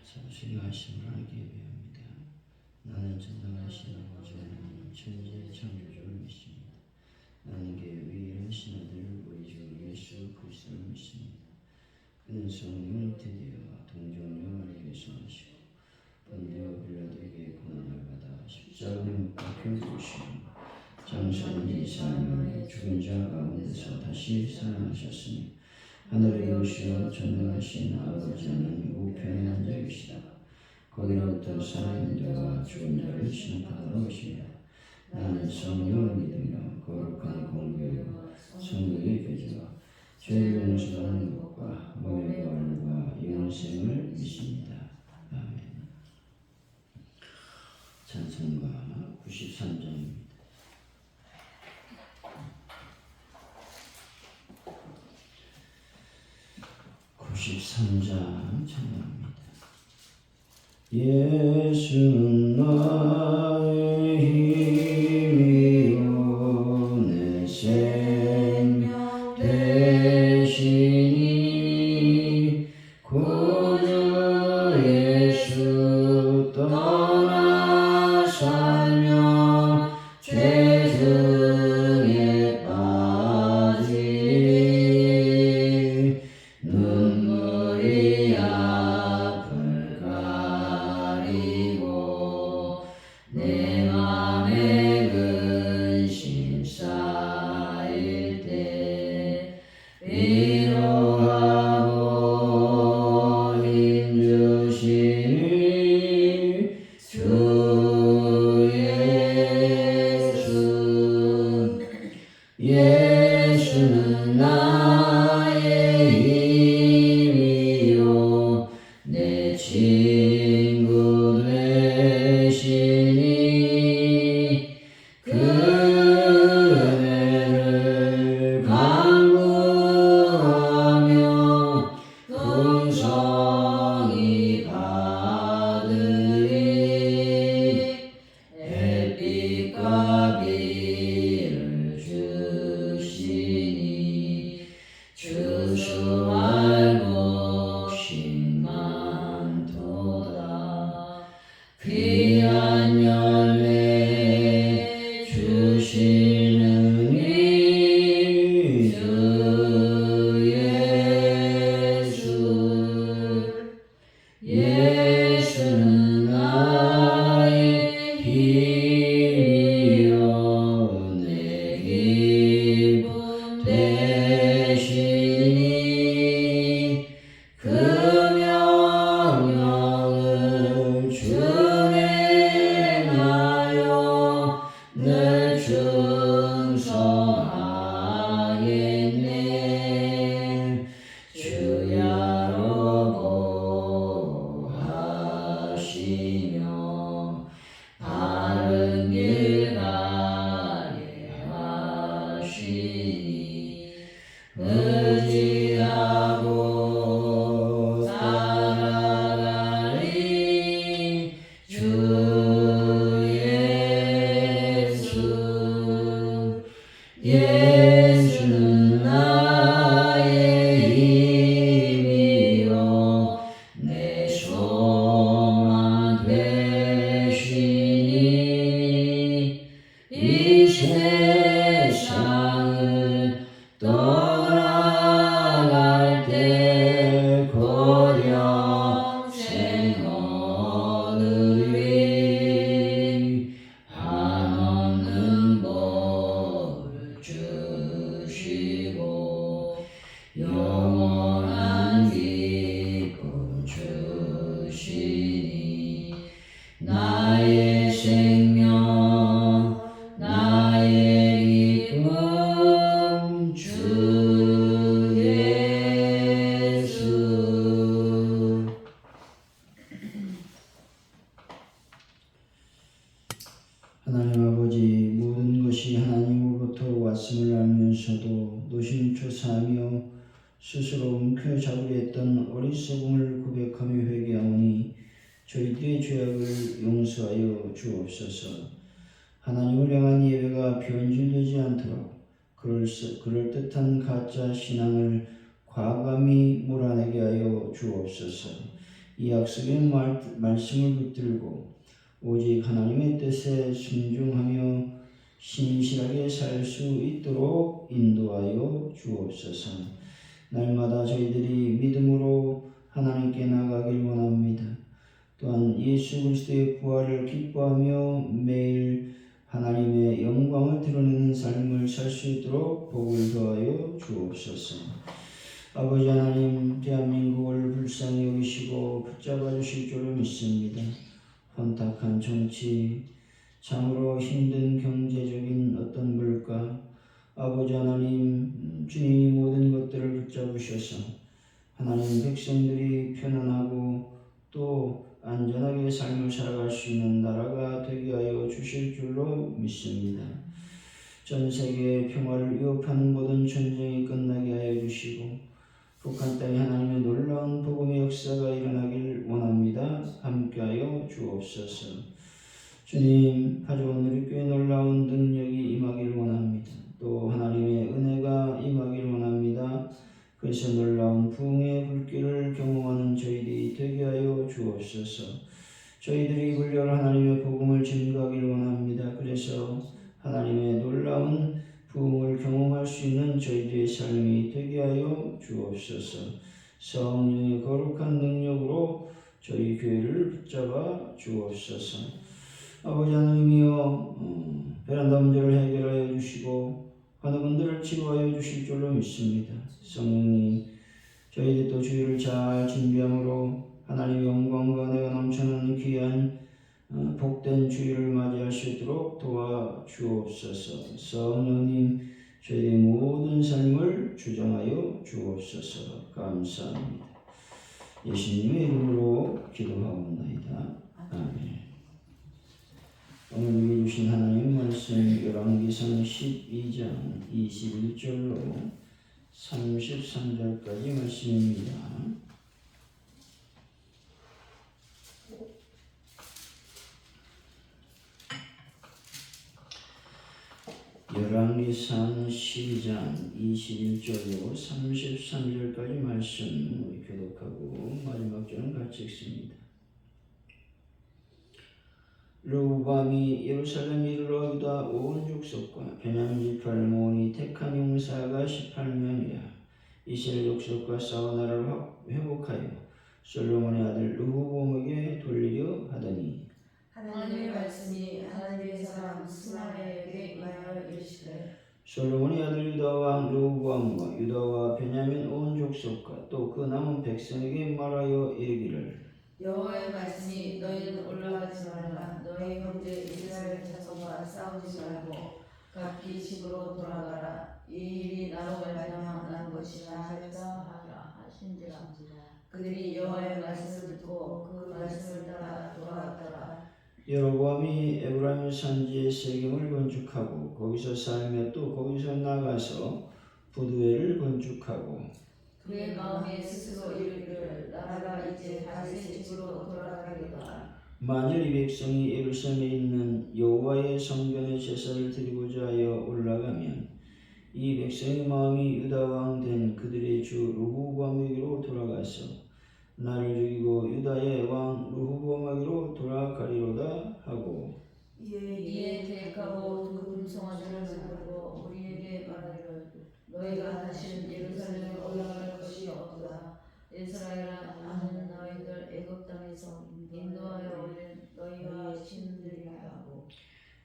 자부시게 하심을 알게 배웁니다. 나는 전능하신 아버지 하나님 천지의 창조주를 믿습니다. 나는 위일하신 아들 우리 주 예수 그리스도를 믿습니다. 그는 성령 잉태되어 동정녀 마리아에게서 나시고 본디오 빌라도에게 고난을 받아 십자가에 못 박혀 죽으시고 장사된 지 4일 죽은 자 가운데서 다시 살아나셨으니 하늘에 오시어 전능하신 아버지 하나님 우편에 앉아 계시다. 거기로부터 살아있는 자와 죽은 자를 심판하러 오시리라. 나는 성령을 믿으며 거룩한 공교회와 성도의 교제와 죄를 용서하는 것과 몸의 부활과 영생을 믿습니다. 아멘. 찬송가 93장입니다. 93장 찬양합니다. 예수는 나의 힘이요 내 생명 되시니 구주 예수 떠나 살며 죄중에 빠지니 눈물이 앞을 가리고 내 맘에 근심 쌓일 때 위로하고 힘주시니 주 예수는 나의 힘이요 내 친구 되시니 그대를 간구하며 풍성히 받으리 햇빛과 비를 주시니 주수할 몫이 많도다. 귀한 열매 주시는 이 주 예수는 나의 힘이요 내 기쁨 되시니 그 명령을 준행하여 늘 충성하겠네. 주야로 하시며 바른 길 가게 하시니 의지하고 따라가리 주 예수는 나의 힘이요 내 소망 되시니 이 세상을 떠나갈 때 고령생 얻으리 한없는 복 주시고 영원한 기쁨 주시니 나의 생명 나의 기쁨 주 예수. 하나님 아버지, 모든 것이 하나님으로부터 왔음을 알면서도 노심초사하며 스스로 움켜잡으려 했던 어리석음을 고백하며 회개하오니 저희들의 죄악을 용서하여 주옵소서. 하나님을 향한 예배가 변질되지 않도록 그럴듯한 가짜 신앙을 과감히 몰아내게 하여 주옵소서. 이 약속의 말씀을 붙들고 오직 하나님의 뜻에 순종하며 신실하게 살 수 있도록 인도하여 주옵소서. 날마다 저희들이 믿음으로 하나님께 나가길 원합니다. 또한 예수 그리스도의 부활을 기뻐하며 매일 하나님의 영광을 드러내는 삶을 살 수 있도록 복을 더하여 주옵소서. 아버지 하나님, 대한민국을 불쌍히 여기시고 붙잡아 주실 줄로 믿습니다. 혼탁한 정치, 참으로 힘든 경제적인 어떤 물가, 아버지 하나님, 주님이 모든 것들을 붙잡으셔서 하나님 백성들이 편안하고 또 안전하게 삶을 살아갈 수 있는 나라가 되게 하여 주실 줄로 믿습니다. 전 세계 평화를 위협하는 모든 전쟁이 끝나게 하여 주시고 북한 땅에 하나님의 놀라운 복음의 역사가 일어나길 원합니다. 함께하여 주옵소서. 주님, 가져온 우리 교회 놀라운 능력이 임하길 원합니다. 또 하나님의 은혜가 임하길 원합니다. 그래서 놀라운 부흥의 불길을 경험하는 저희들이 되게 하여 주옵소서. 저희들이 불려올 하나님의 복음을 증거하길 원합니다. 그래서 하나님의 놀라운 부흥을 경험할 수 있는 저희들의 삶이 되게 하여 주옵소서. 성령의 거룩한 능력으로 저희 교회를 붙잡아 주옵소서. 아버지 하나님이여, 베란다 문제를 해결하여 주시고 환우분들을 치료하여 주실 줄로 믿습니다. 성령님, 저희들 또 주일을 잘 준비함으로 하나님의 영광과 은혜가 넘쳐나는 귀한 복된 주일을 맞이할 수 있도록 도와주옵소서. 성령님, 저희의 모든 삶을 주정하여 주옵소서. 감사합니다. 예수님의 이름으로 기도하옵나이다. 아멘. 오늘 위해 주신 하나님 말씀 열왕기상 12장 21절로 33절까지 말씀입니다. 열왕기상 12장 21절로 33절까지 말씀 교독하고 마지막 절은 같이 읽습니다. 르호보암이 예루살렘에 이르러 유다 온 족속과 베냐민 지파를 모으니 택한 용사가 18명이라. 이스라엘 족속과 싸워 나라를 회복하여 솔로몬의 아들 르호보암에게 돌리려 하더니 하나님의 말씀이 하나님의 사람 스마야에게 임하여 이르시되 솔로몬의 아들 유다 왕 르호보암과 유다와 베냐민 온 족속과 또 그 남은 백성에게 말하여 이르기를 여호와의 말씀이 너희는 올라가지 말라. 너희 형제 이스라엘 자손과 싸우지 말고 각기 집으로 돌아가라. 이 일이 나로 말미암아 난 것이라 하였다 하신지라. 그들이 여호와의 말씀을 듣고 그 말씀을 따라 돌아갔더라. 여로보암이 에브라임 산지에 세겜을 건축하고 거기서 살며 또 거기서 나가서 부두엘을 건축하고 그의 마음에 스스로 이르기를 나라가 이제 다윗의 집으로 돌아가리로다. 만일 이 백성이 예루살렘에 있는 여호와의 성전에 제사를 드리고자 하여 올라가면 이 백성의 마음이 유다 왕 된 그들의 주 르호보암에게로 돌아가서 나를 죽이고 유다의 왕 르호보암에게로 돌아가리로다 하고 이에 계획하고 두 금송아지를 만들고 우리에게 말하기를 너희가 다시는 예루살렘에 올라갈 것이 없도다. 이스라엘아, 나는 너희들 애굽 땅에서 인도하여 올린 너희와 친들이라 하고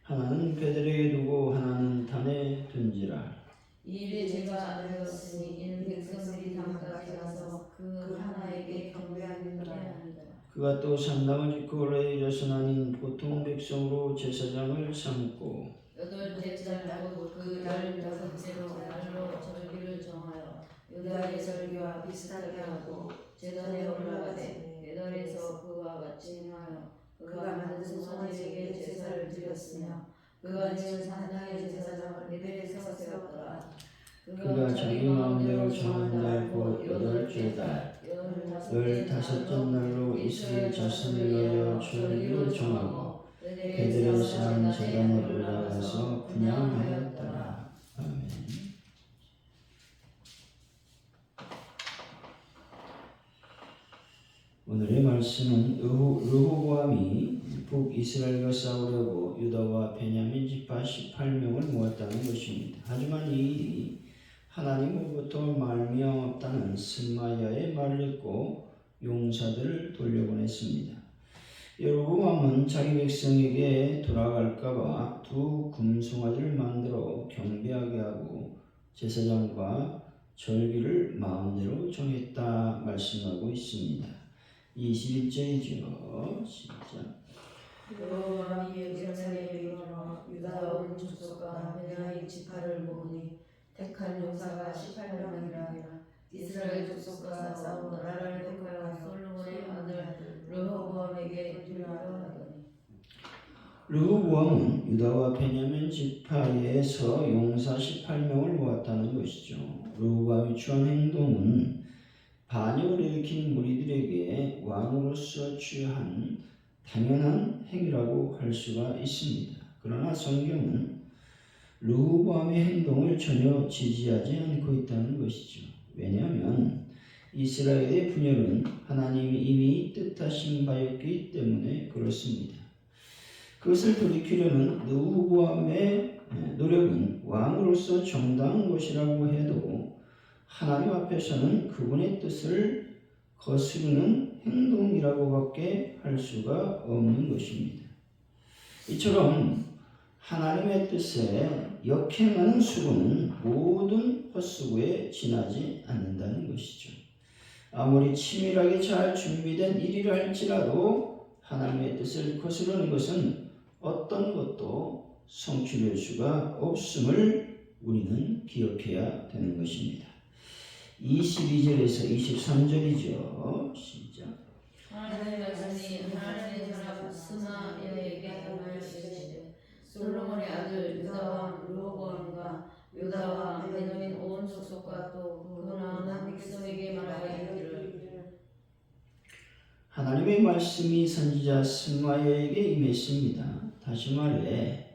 하나는 베들레헴에 두고 하나는 단에 둔지라. 이 일에 제가 알렸으니 이는 백성들이 담까지 가서 그 하나에게 경배하느니라 하니라. 그가 또 산당을 짓고 레위 자손 아닌 보통 백성으로 제사장을 삼고 여덟째 달 곧 그 15번째로 날로 절기를 정하여 유다의 절기와 비슷하게 하고 제단에 올라가되 베델에서 그와 같이 행하여 그가 만든 소송아지에게 제사를 드렸으며 그가 지은 산당의 제사장을 베델에서 세웠더라. 그가 자기 마음대로 정한 날 곧 여덟째 달 15째 날로 이스라엘 자손을 위하여 절기를 정하고 베델에서 한 제단에 올라가서 분향하였더라. 아멘. 오늘의 말씀은 르호보암이 북이스라엘과 싸우려고 유다와 베냐민 지파 18명을 모았다는 것입니다. 하지만 이 일이 하나님으로부터 말미암았다는 스마야의 말을 듣고 용사들을 돌려보냈습니다. 여로보암은 자기 백성에게 돌아갈까봐 두 금송아지를 만들어 경배하게 하고 제사장과 절기를 마음대로 정했다 말씀하고 있습니다. 21절이죠. 시작. 여로보암이 예루살렘에 이르러 유다 온 족속과 베냐민 지파를 모으니 택한 용사가 18명이라. 이스라엘 족속과 싸워 나라를 택하여 솔로몬의 아들 르호보암에게 돌려하더니 르호보암은 유다와 베냐민 지파에서 용사 18명을 모았다는 것이죠. 르호보암이 취한 행동은 반역을 일으킨 무리들에게 왕으로서 취한 당연한 행위라고 할 수가 있습니다. 그러나 성경은 르호보암의 행동을 전혀 지지하지 않고 있다는 것이죠. 왜냐하면 이스라엘의 분열은 하나님이 이미 뜻하신 바였기 때문에 그렇습니다. 그것을 돌이키려는 르호보암의 노력은 왕으로서 정당한 것이라고 해도 하나님 앞에서는 그분의 뜻을 거스르는 행동이라고밖에 할 수가 없는 것입니다. 이처럼 하나님의 뜻에 역행하는 수고는 모든 헛수고에 지나지 않는다는 것이죠. 아무리 치밀하게 잘 준비된 일이라 할지라도 하나님의 뜻을 거스르는 것은 어떤 것도 성취될 수가 없음을 우리는 기억해야 되는 것입니다. 22절에서 23절이죠. 시작. 하나님의 말씀이 하나님의 사람 스마야에게 말씀하시되 솔로몬의 아들 유다왕 르호보암과 유다와 베냐민 온 족속과 또 그 남은 백성에게 말하여 이르기를 하나님의 말씀이 선지자 스마야에게 임했습니다. 다시 말해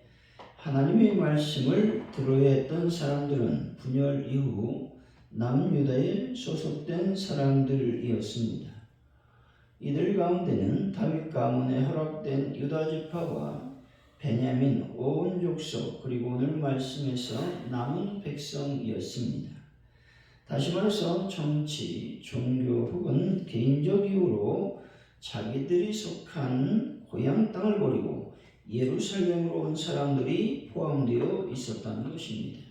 하나님의 말씀을 들어야 했던 사람들은 분열 이후 남유다에 소속된 사람들이었습니다. 이들 가운데는 다윗 가문에 허락된 유다 지파와 베냐민 온 족속 그리고 오늘 말씀에서 남은 백성이었습니다. 다시 말해서 정치, 종교 혹은 개인적 이유로 자기들이 속한 고향 땅을 버리고 예루살렘으로 온 사람들이 포함되어 있었다는 것입니다.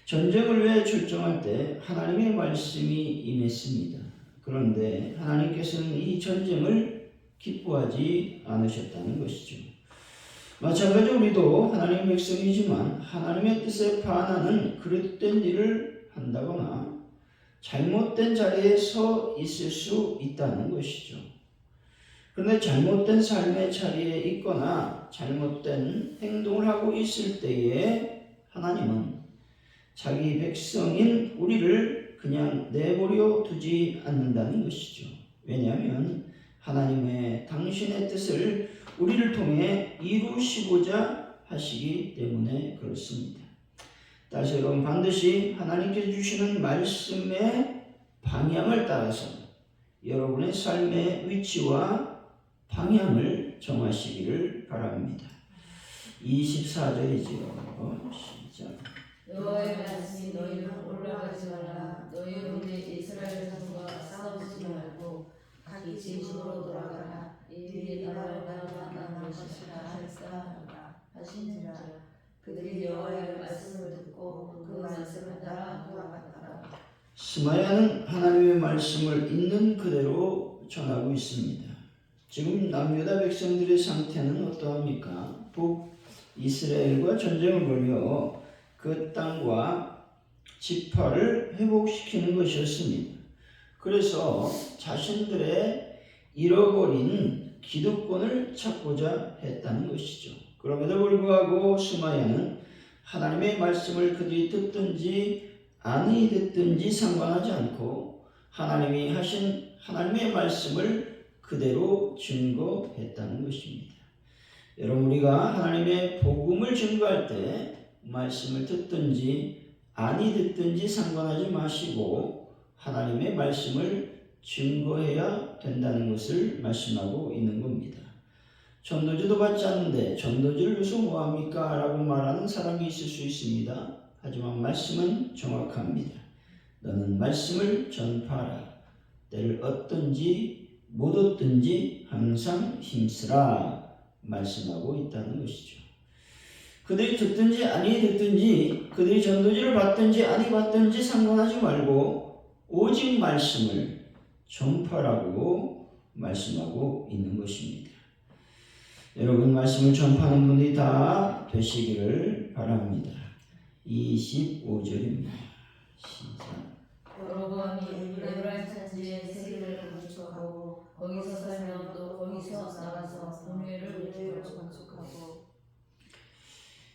전쟁을 위해 출정할 때 하나님의 말씀이 임했습니다. 그런데 하나님께서는 이 전쟁을 기뻐하지 않으셨다는 것이죠. 마찬가지로 우리도 하나님의 백성이지만 하나님의 뜻에 반하는 그릇된 일을 한다거나 잘못된 자리에 서 있을 수 있다는 것이죠. 그런데 잘못된 삶의 자리에 있거나 잘못된 행동을 하고 있을 때에 하나님은 자기 백성인 우리를 그냥 내버려 두지 않는다는 것이죠. 왜냐하면 하나님의 당신의 뜻을 우리를 통해 이루시고자 하시기 때문에 그렇습니다. 다시 여러분, 반드시 하나님께서 주시는 말씀의 방향을 따라서 여러분의 삶의 위치와 방향을 정하시기를 바랍니다. 24절이지요. 시작. 여호와의 말씀이 너희는 올라가지 말라. 너희 군대 이스라엘 자손과 싸우지 말고 각기 집으로 돌아가라. 이들이 나라를 만난 것이라 하시니라. 그들이 여호와의 말씀을 듣고 그 말씀을 따라 돌아갔더라. 스마야는 하나님의 말씀을 있는 그대로 전하고 있습니다. 지금 남유다 백성들의 상태는 어떠합니까? 북이스라엘과 전쟁을 벌여 그 땅과 지파를 회복시키는 것이었습니다. 그래서 자신들의 잃어버린 기득권을 찾고자 했다는 것이죠. 그럼에도 불구하고 스마야는 하나님의 말씀을 그들이 듣든지 아니 듣든지 상관하지 않고 하나님이 하신 하나님의 말씀을 그대로 증거했다는 것입니다. 여러분, 우리가 하나님의 복음을 증거할 때 말씀을 듣든지 아니 듣든지 상관하지 마시고 하나님의 말씀을 증거해야 된다는 것을 말씀하고 있는 겁니다. 전도지도 받지 않는데 전도지를 줘서 뭐합니까? 라고 말하는 사람이 있을 수 있습니다. 하지만 말씀은 정확합니다. 너는 말씀을 전파하라. 때를 얻든지 못 얻든지 항상 힘쓰라 말씀하고 있다는 것이죠. 그들이 듣든지 아니 듣든지 그들이 전도지를 받든지 아니 받든지 상관하지 말고 오직 말씀을 전파라고 말씀하고 있는 것입니다. 여러분 말씀을 전파하는 분이 다 되시기를 바랍니다. 25절입니다. 시작. 여로보암이 에브라임 산지에 세계를 건축하고 거기서 살며 또 거기서 나가서 분회를 건축하고.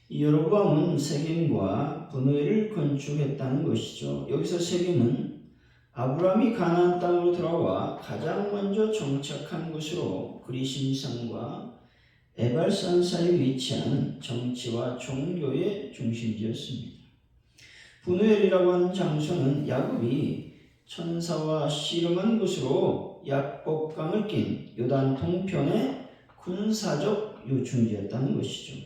이 여로보암은 세겜과 분회를 건축했다는 것이죠. 여기서 세겜은 아브라함이 가나안 땅으로 들어와 가장 먼저 정착한 곳으로 그리심산과 에발산 사이에 위치한 정치와 종교의 중심지였습니다. 분우엘이라고 하는 장소는 야곱이 천사와 씨름한 곳으로 약복강을 낀 요단 동편의 군사적 요충지였다는 것이죠.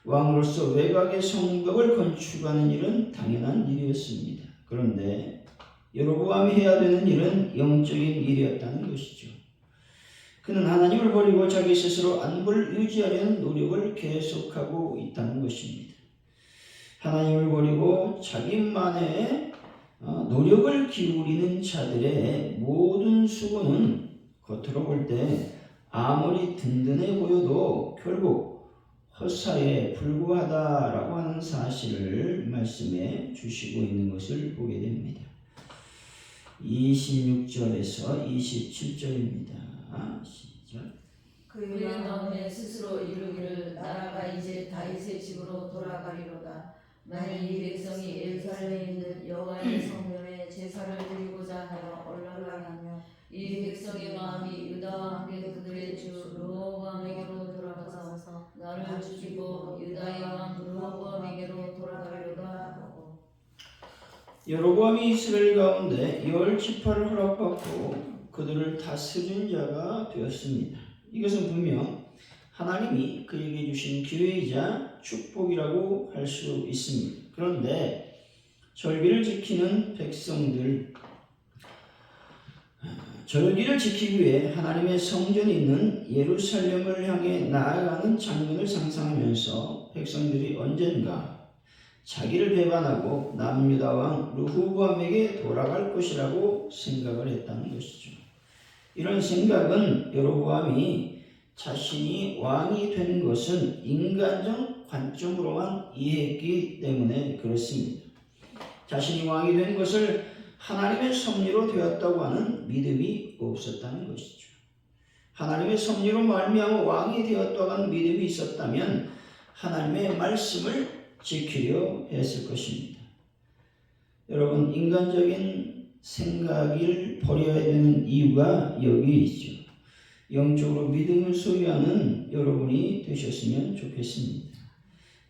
왕으로서 외곽의 성벽을 건축하는 일은 당연한 일이었습니다. 그런데 여로보암이 해야 되는 일은 영적인 일이었다는 것이죠. 그는 하나님을 버리고 자기 스스로 안부를 유지하려는 노력을 계속하고 있다는 것입니다. 하나님을 버리고 자기만의 노력을 기울이는 자들의 모든 수고는 겉으로 볼 때 아무리 든든해 보여도 결국 헛사에 불과하다라고 하는 사실을 말씀해 주시고 있는 것을 보게 됩니다. 26절에서 27절입니다. 시작. 그의 마음에 스스로 이루기를 나라가 이제 다윗의 집으로 돌아가리로다. 만일 이 백성이 예루살렘에 있는 여호와의 성전에 제사를 드리고자 하여 올라가면 이 백성의 마음이 유다와 함께 그들의 주 르호보암에게로 돌아가서 나를 죽이고 유다의 왕 르호보암에게로 돌아가리로다 하고. 여로보암이 이스라엘 가운데 10지파를 허락받고 그들을 다스린 자가 되었습니다. 이것은 분명 하나님이 그에게 주신 기회이자 축복이라고 할 수 있습니다. 그런데 절기를 지키는 백성들, 절기를 지키기 위해 하나님의 성전이 있는 예루살렘을 향해 나아가는 장면을 상상하면서 백성들이 언젠가 자기를 배반하고 남유다 왕 르호보암에게 돌아갈 것이라고 생각을 했다는 것이죠. 이런 생각은 여로보암이 자신이 왕이 된 것은 인간적 관점으로만 이해했기 때문에 그렇습니다. 자신이 왕이 된 것을 하나님의 섭리로 되었다고 하는 믿음이 없었다는 것이죠. 하나님의 섭리로 말미암아 왕이 되었다고 하는 믿음이 있었다면 하나님의 말씀을 지키려 했을 것입니다. 여러분, 인간적인 생각을 버려야 되는 이유가 여기 있죠. 영적으로 믿음을 소유하는 여러분이 되셨으면 좋겠습니다.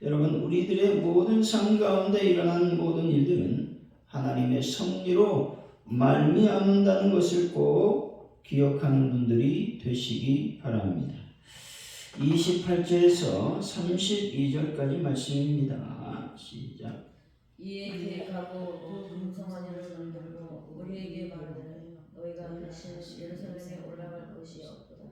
여러분, 우리들의 모든 삶 가운데 일어나는 모든 일들은 하나님의 섭리로 말미암는다는 것을 꼭 기억하는 분들이 되시기 바랍니다. 28절에서 32절까지 말씀입니다. 시작. 이에 계획하고 두 금성아지를 만들고 우리에게 말하되 너희가 다시는 예루살렘에 올라갈 것이 없도다.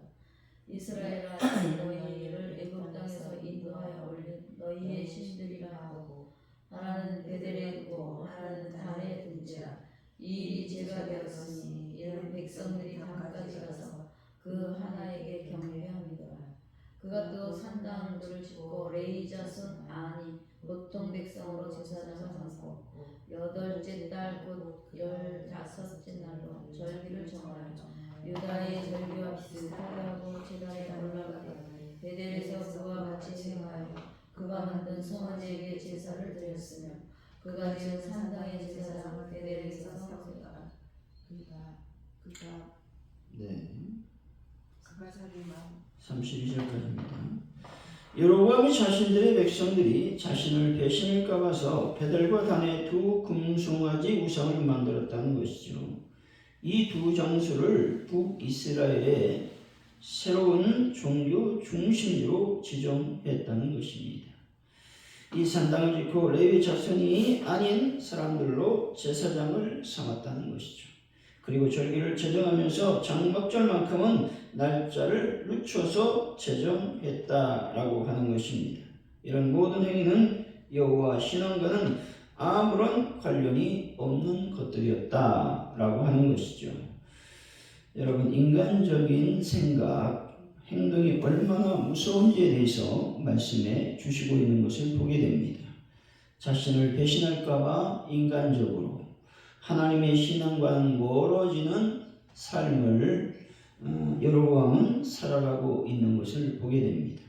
이스라엘아, 너희를 애굽 땅에서 인도하여 올린 너희의 신들이라 하고 하나는 베델에 두고 하나는 단에 둔지라. 이 일이 죄가 되었으니 이는 백성들이 단까지 가서 그 하나에게 경배합니다. 그가 또 산당들을 짓고 레위 자손 아니 보통 백성으로 제사장을 삼고 8째 달 곧 15째 날로 절기를 정하여 유다의 절기와 비슷하게 하고 제단에 올라가되 베델에서 그와 같이 행하여 그가 만든 송아지에게 제사를 드렸으며 그가 지은 산당의 제사장을 베델에서 세우다가 그가 자기 마음 32절까지입니다. 여로보암이 자신들의 백성들이 자신을 배신할까 봐서 베델과 단에 두 금송아지 우상을 만들었다는 것이죠. 이 두 장소를 북이스라엘의 새로운 종교 중심지로 지정했다는 것입니다. 이 산당을 짓고 레위 자손이 아닌 사람들로 제사장을 삼았다는 것이죠. 그리고 절기를 제정하면서 장막절만큼은 날짜를 늦춰서 제정했다라고 하는 것입니다. 이런 모든 행위는 여호와 신앙과는 아무런 관련이 없는 것들이었다라고 하는 것이죠. 여러분, 인간적인 생각, 행동이 얼마나 무서운지에 대해서 말씀해 주시고 있는 것을 보게 됩니다. 자신을 배신할까봐 인간적으로 하나님의 신앙과는 멀어지는 삶을 여로보암은 살아가고 있는 것을 보게 됩니다.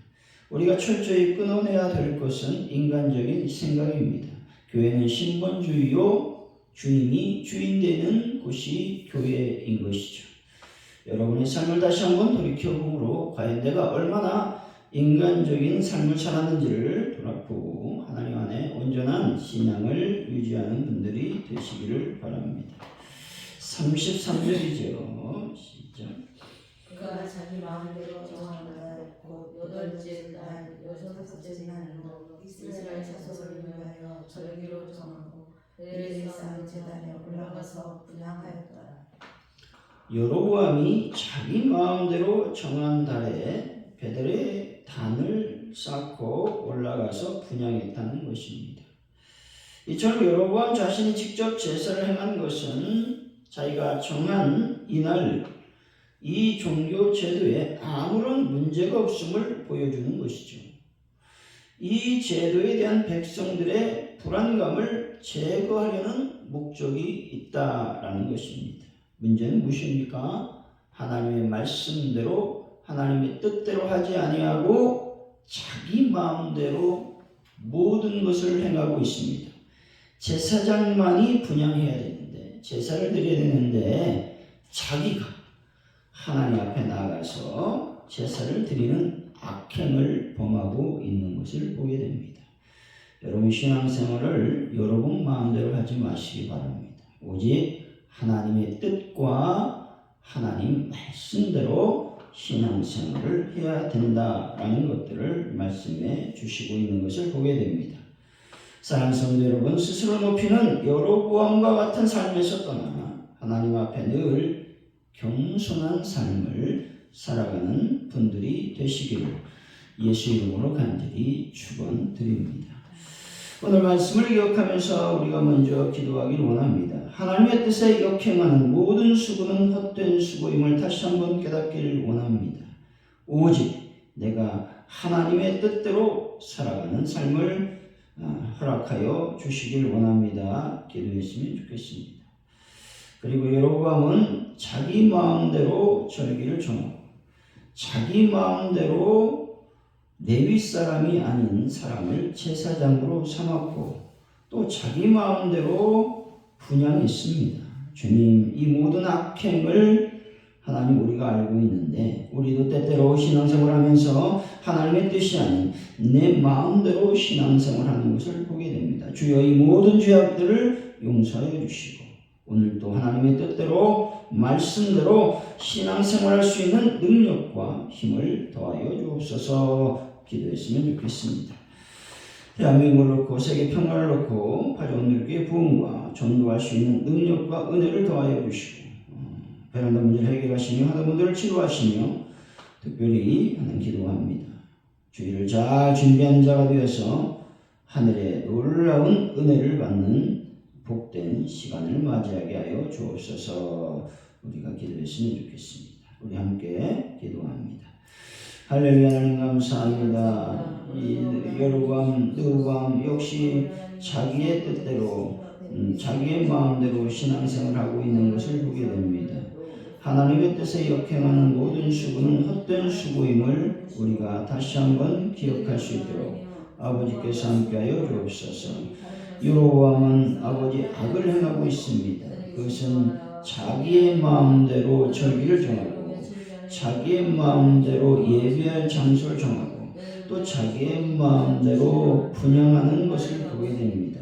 우리가 철저히 끊어내야 될 것은 인간적인 생각입니다. 교회는 신본주의요, 주님이 주인 되는 곳이 교회인 것이죠. 여러분의 삶을 다시 한번 돌이켜보므로 과연 내가 얼마나 인간적인 삶을 살았는지를 돌아보고 하나님 안에 온전한 신앙을 유지하는 분들이 되시기를 바랍니다. 33절이죠. 시작. 그가 자기 마음대로 정한 날, 곧 여덟째 날, 여섯째 날로 이스라엘 자손을 위하여 절기로 정하고 베델에 쌓은 제단에 올라가서 분향하였다. 여로보암이 자기 마음대로 정한 달에 베델에 단을 쌓고 올라가서 분향했다는 것입니다. 이처럼 여로보암 자신이 직접 제사를 행한 것은 자기가 정한 이날 이 종교 제도에 아무런 문제가 없음을 보여주는 것이죠. 이 제도에 대한 백성들의 불안감을 제거하려는 목적이 있다라는 것입니다. 문제는 무엇입니까? 하나님의 말씀대로 하나님의 뜻대로 하지 아니하고 자기 마음대로 모든 것을 행하고 있습니다. 제사장만이 분향해야 되는데, 제사를 드려야 되는데 자기가 하나님 앞에 나아가서 제사를 드리는 악행을 범하고 있는 것을 보게 됩니다. 여러분, 신앙생활을 여러분 마음대로 하지 마시기 바랍니다. 오직 하나님의 뜻과 하나님 말씀대로 신앙생활을 해야 된다라는 것들을 말씀해 주시고 있는 것을 보게 됩니다. 사랑하는 성도 여러분, 스스로 높이는 여로보암과 같은 삶에서 떠나 하나님 앞에 늘 겸손한 삶을 살아가는 분들이 되시기를 예수 이름으로 간절히 축원드립니다. 오늘 말씀을 기억하면서 우리가 먼저 기도하기를 원합니다. 하나님의 뜻에 역행하는 모든 수고는 헛된 수고임을 다시 한번 깨닫기를 원합니다. 오직 내가 하나님의 뜻대로 살아가는 삶을 허락하여 주시길 원합니다. 기도했으면 좋겠습니다. 그리고 여로보암은 자기 마음대로 절기를 정하고 자기 마음대로 레위 사람이 아닌 사람을 제사장으로 삼았고 또 자기 마음대로 분향했습니다. 주님, 이 모든 악행을 하나님 우리가 알고 있는데 우리도 때때로 신앙생활하면서 하나님의 뜻이 아닌 내 마음대로 신앙생활하는 것을 보게 됩니다. 주여, 이 모든 죄악들을 용서해 주시고 오늘도 하나님의 뜻대로 말씀대로 신앙생활할 수 있는 능력과 힘을 더하여 주옵소서. 기도했으면 좋겠습니다. 대한민국을 놓고 세계 평화를 놓고 파종들에게 부흥과 전도할 수 있는 능력과 은혜를 더하여 주시고 베란다 문제를 해결하시며 하던 분들을 치료하시며 특별히 하는 기도합니다. 주의를 잘 준비한 자가 되어서 하늘의 놀라운 은혜를 받는 복된 시간을 맞이하게 하여 주옵소서. 우리가 기도했으면 좋겠습니다. 우리 함께 기도합니다. 할렐루야. 하나님 감사합니다. 이 여로보암, 느보암 역시 자기의 뜻대로 자기의 마음대로 신앙생활하고 있는 것을 보게 됩니다. 하나님의 뜻에 역행하는 모든 수고는 헛된 수고임을 우리가 다시 한번 기억할 수 있도록 아버지께서 함께하여 주옵소서. 여로보암은 아버지 악을 행하고 있습니다. 그것은 자기의 마음대로 절기를 정하고 자기의 마음대로 예배할 장소를 정하고 또 자기의 마음대로 분향하는 것을 보게 됩니다.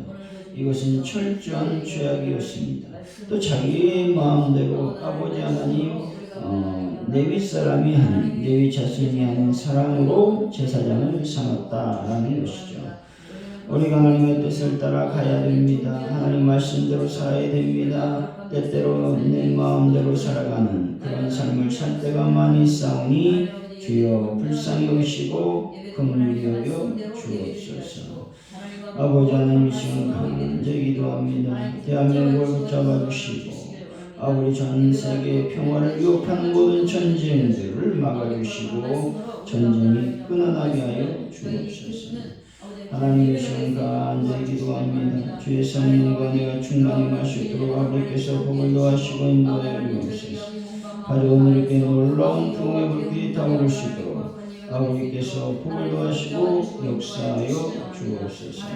이것은 철저한 죄악이었습니다. 또 자기의 마음대로 아버지 하나님 레위 사람이 하는 레위 자손이 하는 사랑으로 제사장을 삼았다라는 것이죠. 우리가 하나님의 뜻을 따라 가야 됩니다. 하나님 말씀대로 살아야 됩니다. 때때로 내 마음대로 살아가는 그런 삶을 살 때가 많이 있사오니 주여 불쌍히 여기시고 긍휼히 여겨 주옵소서. 아버지 하나님 이 시간 간절히 기도합니다. 대한민국을 붙잡아 주시고 아버지 전 세계 평화를 위협하는 모든 전쟁들을 막아주시고 전쟁이 끊어나게 하여 주옵소서. 하나님 이 시간 간절히 기도합니다. 주의 성령과 내가 충만히 마시도록 아버지께서 복을 더하시고 인도하여 주옵소서. 가져온 이렇게 놀라운 풍요의 불길이 타오르시도록 아버지께서 복을 더하시고 역사하여 주옵소서.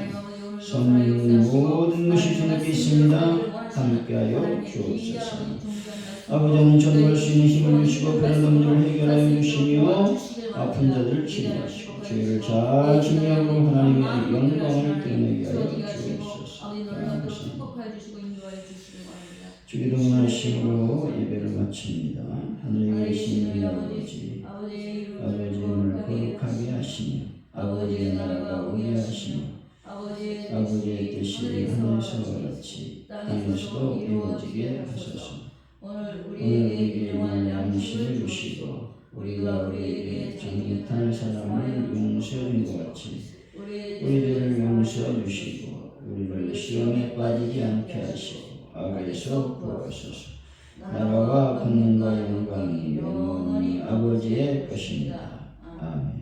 성령 모든 것이 주님께 있습니다. 함께하여 주옵소서. 아버지는 전도할 수 있는 힘을 주시고 그런 문제를 해결하여 주시며 아픈 자들을 치료하시고 죄를 잘 증명하고 하나님의 영광을 드러내게 하여 주옵소서. 주기도 하심으로 예배를 마칩니다. 하늘에 계신 아버지, 아버지의 이름을 거룩하게 하시며 아버지의 나라가 오게 하시며 아버지의 뜻이 하늘에서 같이 땅에서도 이루어지게 하소서. 오늘 우리에게 일용할 양식을 주시고 우리가 우리에게 잘못한 사람을 용서해 준 것 같이 우리들을 용서해 주시고 우리를 시험에 빠지지 않게 하시고 악에서 구하소서. 나라와 권능과 영광이 영원히 아버지의 것입니다. 아멘.